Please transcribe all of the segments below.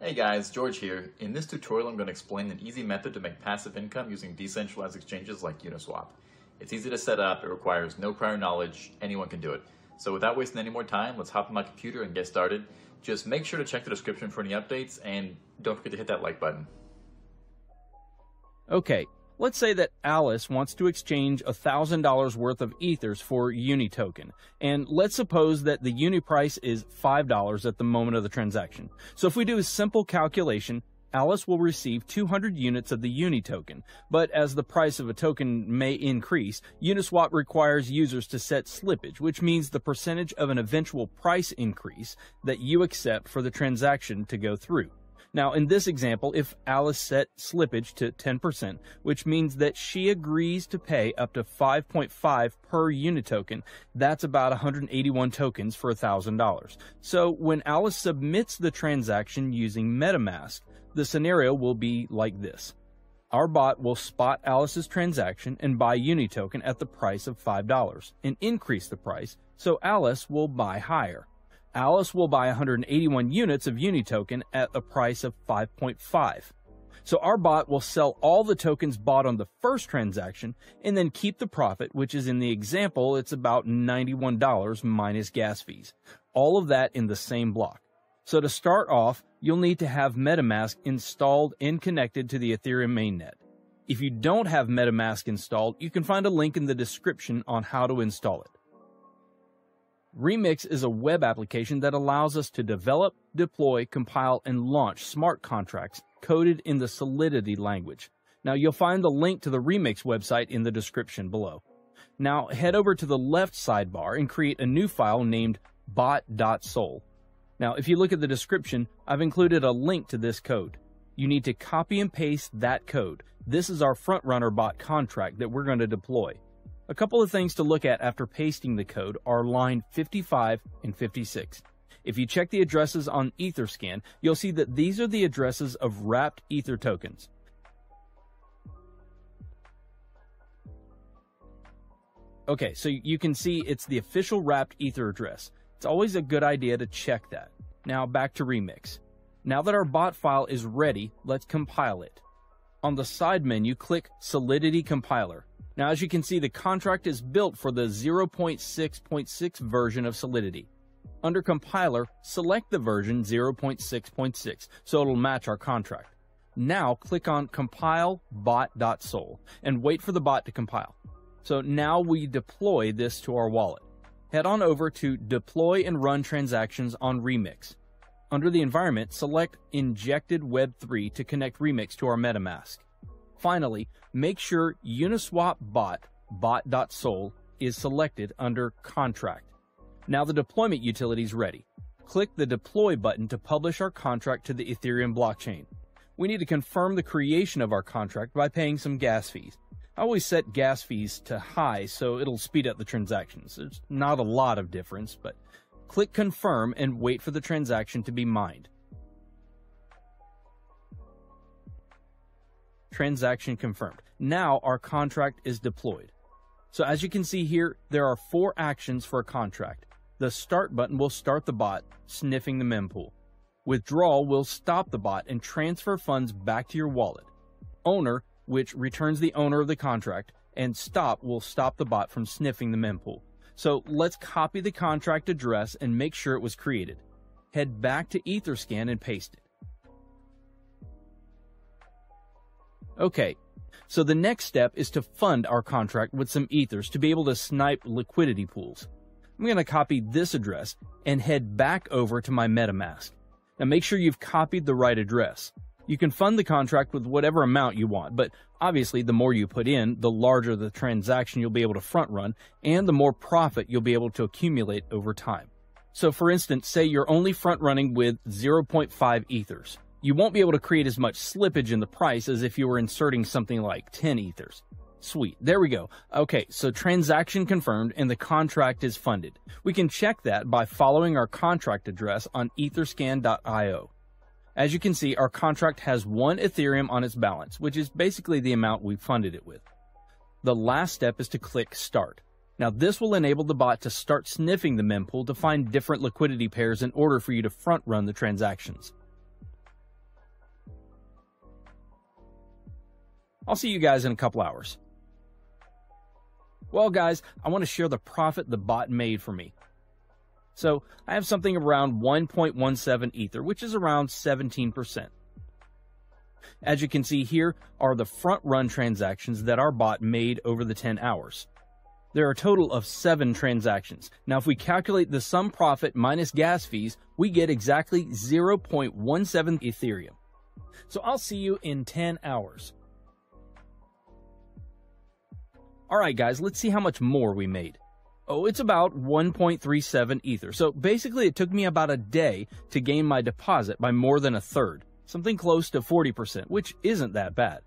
Hey guys, George here. In this tutorial I'm going to explain an easy method to make passive income using decentralized exchanges like Uniswap. It's easy to set up, it requires no prior knowledge, anyone can do it. So without wasting any more time, let's hop on my computer and get started. Just make sure to check the description for any updates and don't forget to hit that like button. Okay, let's say that Alice wants to exchange $1,000 worth of Ethers for Uni token, and let's suppose that the Uni price is $5 at the moment of the transaction. So if we do a simple calculation, Alice will receive 200 units of the Uni token, but as the price of a token may increase, Uniswap requires users to set slippage, which means the percentage of an eventual price increase that you accept for the transaction to go through. Now, in this example, if Alice set slippage to 10%, which means that she agrees to pay up to 5.5 per unit token, that's about 181 tokens for $1,000. So when Alice submits the transaction using MetaMask, the scenario will be like this. Our bot will spot Alice's transaction and buy Uni token at the price of $5 and increase the price, so Alice will buy higher. Alice will buy 181 units of Uni token at a price of 5.5. So our bot will sell all the tokens bought on the first transaction and then keep the profit, which is in the example, it's about $91 minus gas fees. All of that in the same block. So to start off, you'll need to have MetaMask installed and connected to the Ethereum mainnet. If you don't have MetaMask installed, you can find a link in the description on how to install it. Remix is a web application that allows us to develop, deploy, compile, and launch smart contracts coded in the Solidity language. Now, you'll find the link to the Remix website in the description below. Now, head over to the left sidebar and create a new file named bot.sol. Now, if you look at the description, I've included a link to this code. You need to copy and paste that code. This is our frontrunner bot contract that we're going to deploy. A couple of things to look at after pasting the code are line 55 and 56. If you check the addresses on Etherscan, you'll see that these are the addresses of wrapped Ether tokens. Okay, so you can see it's the official wrapped Ether address. It's always a good idea to check that. Now back to Remix. Now that our bot file is ready, let's compile it. On the side menu, click Solidity Compiler. Now, as you can see, the contract is built for the 0.6.6 version of Solidity. Under Compiler, select the version 0.6.6 so it'll match our contract. Now, click on Compile bot.sol and wait for the bot to compile. So now we deploy this to our wallet. Head on over to Deploy and Run Transactions on Remix. Under the environment, select Injected Web3 to connect Remix to our MetaMask. Finally, make sure Uniswap bot.sol is selected under Contract. Now the deployment utility is ready. Click the Deploy button to publish our contract to the Ethereum blockchain. We need to confirm the creation of our contract by paying some gas fees. I always set gas fees to high so it'll speed up the transactions. There's not a lot of difference, but click Confirm and wait for the transaction to be mined. Transaction confirmed. Now our contract is deployed. So as you can see here, there are 4 actions for a contract. The Start button will start the bot, sniffing the mempool. Withdrawal will stop the bot and transfer funds back to your wallet. Owner, which returns the owner of the contract, and Stop will stop the bot from sniffing the mempool. So let's copy the contract address and make sure it was created. Head back to Etherscan and paste it. Okay, so the next step is to fund our contract with some Ethers to be able to snipe liquidity pools. I'm going to copy this address and head back over to my MetaMask. Now make sure you've copied the right address. You can fund the contract with whatever amount you want, but obviously the more you put in, the larger the transaction you'll be able to front run, and the more profit you'll be able to accumulate over time. So for instance, say you're only front running with 0.5 Ethers. You won't be able to create as much slippage in the price as if you were inserting something like 10 Ethers. Sweet, there we go. Okay, so transaction confirmed and the contract is funded. We can check that by following our contract address on etherscan.io. As you can see, our contract has 1 Ethereum on its balance, which is basically the amount we funded it with. The last step is to click Start. Now this will enable the bot to start sniffing the mempool to find different liquidity pairs in order for you to front run the transactions. I'll see you guys in a couple hours. Well, guys, I want to share the profit the bot made for me. So I have something around 1.17 Ether, which is around 17%. As you can see here are the front-run transactions that our bot made over the 10 hours. There are a total of 7 transactions. Now, if we calculate the sum profit minus gas fees, we get exactly 0.17 Ethereum. So I'll see you in 10 hours. Alright guys, let's see how much more we made. Oh, it's about 1.37 Ether. So basically it took me about a day to gain my deposit by more than a third. Something close to 40%, which isn't that bad.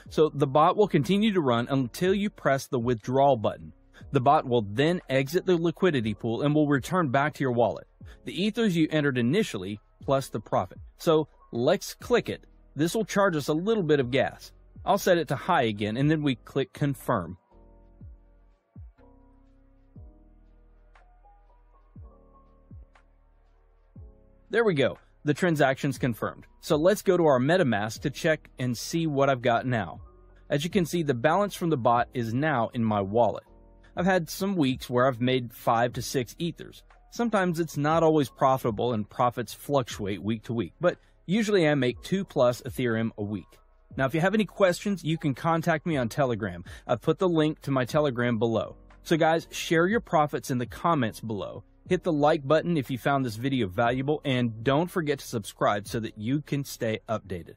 So the bot will continue to run until you press the withdrawal button. The bot will then exit the liquidity pool and will return back to your wallet. The ethers you entered initially plus the profit. So let's click it. This will charge us a little bit of gas. I'll set it to high again and then we click confirm. There we go. The transaction's confirmed. So let's go to our MetaMask to check and see what I've got now. As you can see, the balance from the bot is now in my wallet. I've had some weeks where I've made 5 to 6 ethers. Sometimes it's not always profitable and profits fluctuate week to week, but usually I make 2+ Ethereum a week. Now, if you have any questions, you can contact me on Telegram. I've put the link to my Telegram below. So guys, share your profits in the comments below. Hit the like button if you found this video valuable, and don't forget to subscribe so that you can stay updated.